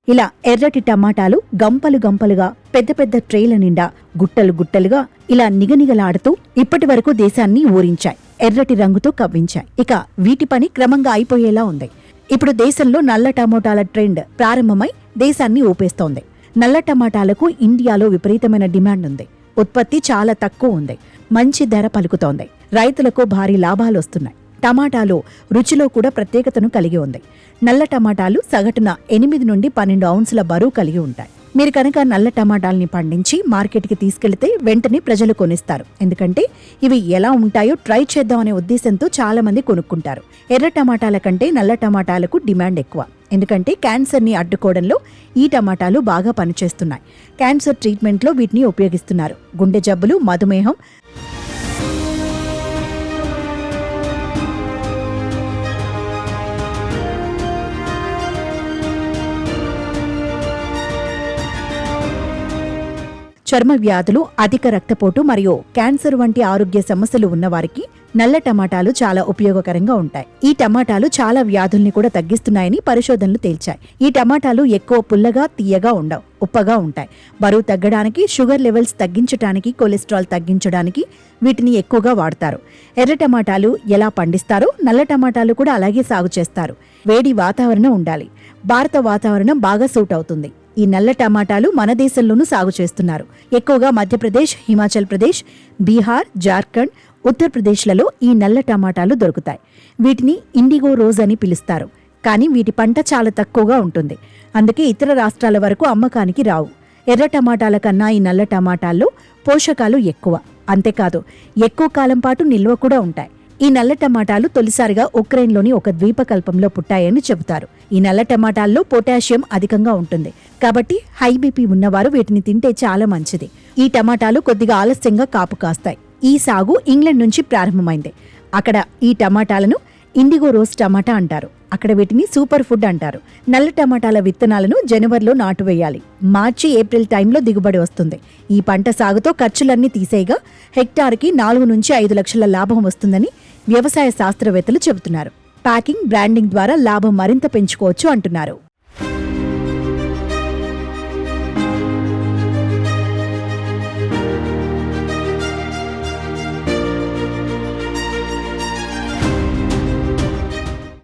ఇలా ఎర్రటి టమాటాలు గంపలు గంపలుగా పెద్ద పెద్ద ట్రేల నిండా గుట్టలు గుట్టలుగా ఇలా నిగనిగలాడుతూ ఇప్పటి వరకు దేశాన్ని ఊరించాయి. ఎర్రటి రంగుతో కవ్వించాయి. ఇక వీటి పని క్రమంగా అయిపోయేలా ఉంది. ఇప్పుడు దేశంలో నల్ల టమోటాల ట్రెండ్ ప్రారంభమై దేశాన్ని ఊపేస్తోంది. నల్ల టమాటాలకు ఇండియాలో విపరీతమైన డిమాండ్ ఉంది. ఉత్పత్తి చాలా తక్కువ ఉంది. మంచి ధర పలుకుతోంది. రైతులకు భారీ లాభాలొస్తున్నాయి. టమాటాలు రుచిలో కూడా ప్రత్యేకతను కలిగి ఉంది. నల్ల టమాటాలు సగటున 8 నుండి 12 ఔన్సుల బరువు కలిగి ఉంటాయి. మీరు కనుక నల్ల టమాటాల్ని పండించి మార్కెట్కి తీసుకెళ్తే వెంటనే ప్రజలు కొనిస్తారు. ఎందుకంటే ఇవి ఎలా ఉంటాయో ట్రై చేద్దామనే ఉద్దేశంతో చాలా మంది కొనుక్కుంటారు. ఎర్ర టమాటాల కంటే నల్ల టమాటాలకు డిమాండ్ ఎక్కువ. ఎందుకంటే క్యాన్సర్ని అడ్డుకోవడంలో ఈ టమాటాలు బాగా పనిచేస్తున్నాయి. క్యాన్సర్ ట్రీట్మెంట్లో వీటిని ఉపయోగిస్తున్నారు. గుండె జబ్బులు, మధుమేహం, చర్మ వ్యాధులు, అధిక రక్తపోటు మరియు క్యాన్సర్ వంటి ఆరోగ్య సమస్యలు ఉన్నవారికి నల్ల టమాటాలు చాలా ఉపయోగకరంగా ఉంటాయి. ఈ టమాటాలు చాలా వ్యాధుల్ని కూడా తగ్గిస్తున్నాయని పరిశోధనలు తేల్చాయి. ఈ టమాటాలు ఎక్కువ పుల్లగా, తీయగా ఉండవు, ఉప్పగా ఉంటాయి. బరువు తగ్గడానికి, షుగర్ లెవెల్స్ తగ్గించడానికి, కొలెస్ట్రాల్ తగ్గించడానికి వీటిని ఎక్కువగా వాడతారు. ఎర్ర టమాటాలు ఎలా పండిస్తారో నల్ల టమాటాలు కూడా అలాగే సాగు చేస్తారు. వేడి వాతావరణం ఉండాలి. భారత వాతావరణం బాగా సూట్ అవుతుంది. ఈ నల్ల టమాటాలు మన దేశంలోనూ సాగు చేస్తున్నారు. ఎక్కువగా మధ్యప్రదేశ్, హిమాచల్ ప్రదేశ్, బీహార్, జార్ఖండ్, ఉత్తరప్రదేశ్లలో ఈ నల్ల టమాటాలు దొరుకుతాయి. వీటిని ఇండిగో రోజ్ అని పిలుస్తారు. కానీ వీటి పంట చాలా తక్కువగా ఉంటుంది. అందుకే ఇతర రాష్ట్రాల వరకు అమ్మకానికి రావు. ఎర్ర టమాటాల కన్నా ఈ నల్ల టమాటాల్లో పోషకాలు ఎక్కువ. అంతేకాదు ఎక్కువ కాలం పాటు నిల్వ కూడా ఉంటాయి. ఈ నల్ల టమాటాలు తొలిసారిగా ఉక్రెయిన్లోని ఒక ద్వీపకల్పంలో పుట్టాయని చెబుతారు. ఈ నల్ల టమాటాల్లో పొటాషియం అధికంగా ఉంటుంది. కాబట్టి హై బీపీ ఉన్నవారు వీటిని తింటే చాలా మంచిది. ఈ టమాటాలు కొద్దిగా ఆలస్యంగా కాపు కాస్తాయి. ఈ సాగు ఇంగ్లాండ్ నుంచి ప్రారంభమైంది. అక్కడ ఈ టమాటాలను ఇండిగో రోజ్ టమాటా అంటారు. అక్కడ వీటిని సూపర్ ఫుడ్ అంటారు. నల్ల టమాటాల విత్తనాలను జనవరిలో నాటువేయాలి. మార్చి, ఏప్రిల్ టైంలో దిగుబడి వస్తుంది. ఈ పంట సాగుతో ఖర్చులన్నీ తీసేయగా హెక్టార్కి 4 నుంచి 5 లక్షల లాభం వస్తుందని వ్యవసాయ శాస్త్రవేత్తలు చెబుతున్నారు. ప్యాకింగ్, బ్రాండింగ్ ద్వారా లాభం మరింత పెంచుకోవచ్చు అంటున్నారు.